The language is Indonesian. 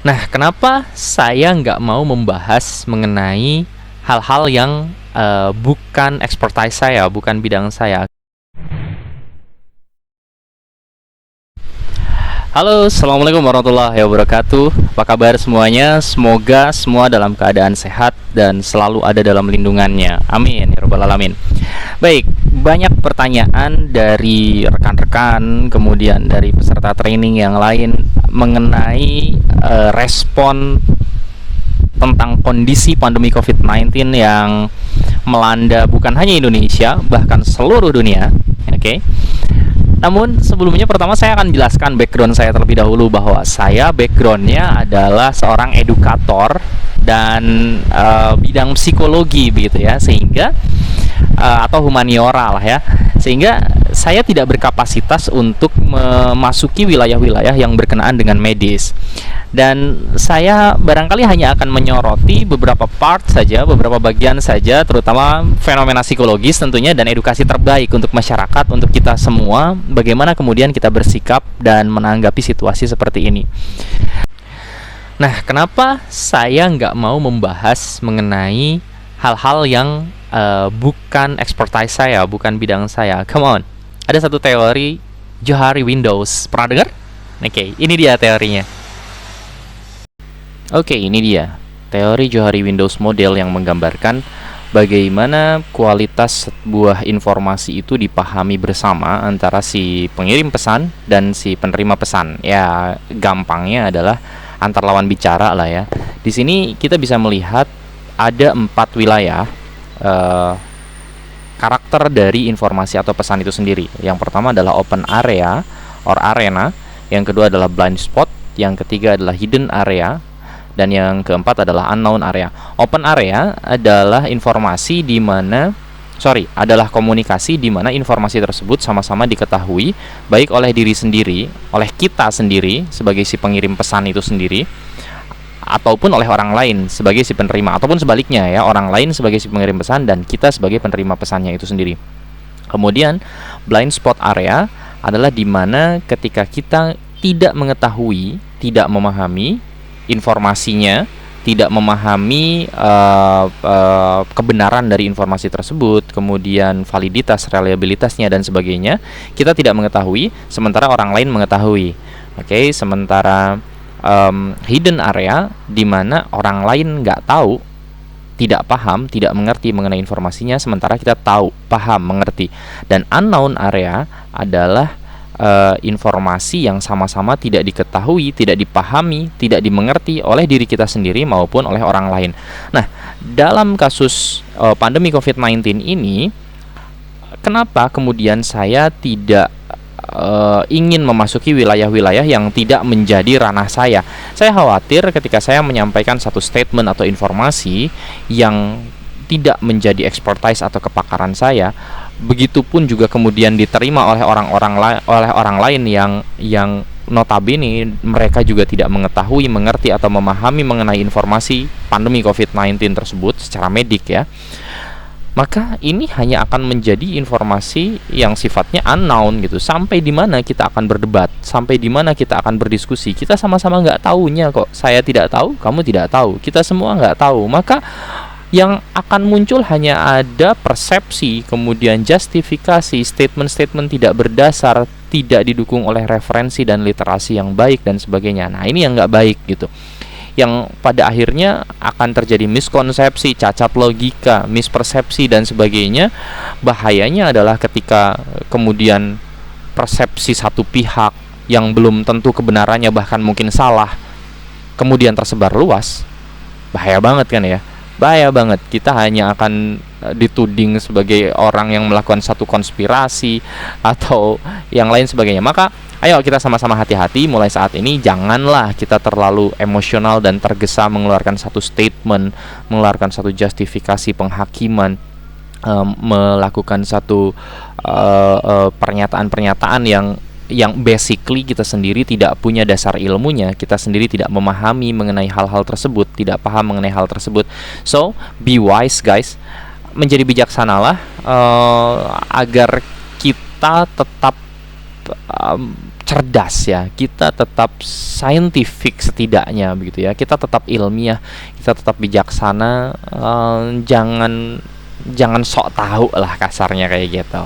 Nah, kenapa saya nggak mau membahas mengenai hal-hal yang bukan expertise saya, bukan bidang saya? Halo, assalamualaikum warahmatullahi wabarakatuh. Apa kabar semuanya? Semoga semua dalam keadaan sehat dan selalu ada dalam lindungannya. Amin ya rabbal alamin. Baik, banyak pertanyaan dari rekan-rekan, kemudian dari peserta training yang lain mengenai respon tentang kondisi pandemi COVID-19 yang melanda bukan hanya Indonesia, bahkan seluruh dunia. Oke. Namun sebelumnya pertama saya akan jelaskan background saya terlebih dahulu, bahwa saya backgroundnya adalah seorang edukator dan bidang psikologi begitu ya, sehingga atau humaniora lah ya, sehingga saya tidak berkapasitas untuk memasuki wilayah-wilayah yang berkenaan dengan medis, dan saya barangkali hanya akan menyoroti beberapa part saja, beberapa bagian saja, terutama fenomena psikologis tentunya, dan edukasi terbaik untuk masyarakat, untuk kita semua, bagaimana kemudian kita bersikap dan menanggapi situasi seperti ini. Nah, kenapa saya nggak mau membahas mengenai hal-hal yang bukan expertise saya, bukan bidang saya? Come on, ada satu teori Johari Windows, pernah dengar? Oke, ini dia teorinya. Oke, ini dia teori Johari Windows model yang menggambarkan bagaimana kualitas sebuah informasi itu dipahami bersama antara si pengirim pesan dan si penerima pesan. Ya, gampangnya adalah antar lawan bicara lah ya. Di sini kita bisa melihat ada 4 wilayah karakter dari informasi atau pesan itu sendiri. Yang pertama adalah open area or arena, yang kedua adalah blind spot, yang ketiga adalah hidden area, dan yang keempat adalah unknown area. Open area adalah informasi di mana adalah komunikasi di mana informasi tersebut sama-sama diketahui baik oleh diri sendiri, oleh kita sendiri sebagai si pengirim pesan itu sendiri, ataupun oleh orang lain sebagai si penerima, ataupun sebaliknya ya, orang lain sebagai si pengirim pesan dan kita sebagai penerima pesannya itu sendiri. Kemudian blind spot area adalah di mana ketika kita tidak mengetahui, tidak memahami informasinya, tidak memahami kebenaran dari informasi tersebut, kemudian validitas, reliabilitasnya dan sebagainya, kita tidak mengetahui sementara orang lain mengetahui. Oke, sementara hidden area di mana orang lain nggak tahu, tidak paham, tidak mengerti mengenai informasinya, sementara kita tahu, paham, mengerti. Dan unknown area adalah informasi yang sama-sama tidak diketahui, tidak dipahami, tidak dimengerti oleh diri kita sendiri maupun oleh orang lain. Nah, dalam kasus pandemi COVID-19 ini, kenapa kemudian saya tidak ingin memasuki wilayah-wilayah yang tidak menjadi ranah saya? Saya khawatir ketika saya menyampaikan satu statement atau informasi yang tidak menjadi expertise atau kepakaran saya, begitupun juga kemudian diterima oleh orang lain yang notabene mereka juga tidak mengetahui, mengerti atau memahami mengenai informasi pandemi COVID-19 tersebut secara medik ya, maka ini hanya akan menjadi informasi yang sifatnya unknown gitu. Sampai di mana kita akan berdebat, sampai di mana kita akan berdiskusi, kita sama-sama nggak tahunya kok. Saya tidak tahu, kamu tidak tahu, kita semua nggak tahu. Maka yang akan muncul hanya ada persepsi, kemudian justifikasi, statement-statement tidak berdasar, tidak didukung oleh referensi dan literasi yang baik dan sebagainya. Nah, ini yang nggak baik gitu, yang pada akhirnya akan terjadi miskonsepsi, cacat logika, mispersepsi dan sebagainya. Bahayanya adalah ketika kemudian persepsi satu pihak yang belum tentu kebenarannya, bahkan mungkin salah, kemudian tersebar luas. Bahaya banget kan ya, bahaya banget. Kita hanya akan dituding sebagai orang yang melakukan satu konspirasi atau yang lain sebagainya. Maka ayo kita sama-sama hati-hati mulai saat ini. Janganlah kita terlalu emosional dan tergesa mengeluarkan satu statement, mengeluarkan satu justifikasi penghakiman, melakukan satu pernyataan-pernyataan yang basically kita sendiri tidak punya dasar ilmunya, kita sendiri tidak memahami mengenai hal-hal tersebut, tidak paham mengenai hal tersebut. So, be wise guys, menjadi bijaksanalah agar kita tetap cerdas ya, kita tetap scientific setidaknya begitu ya, kita tetap ilmiah, kita tetap bijaksana, jangan sok tahu lah kasarnya kayak gitu.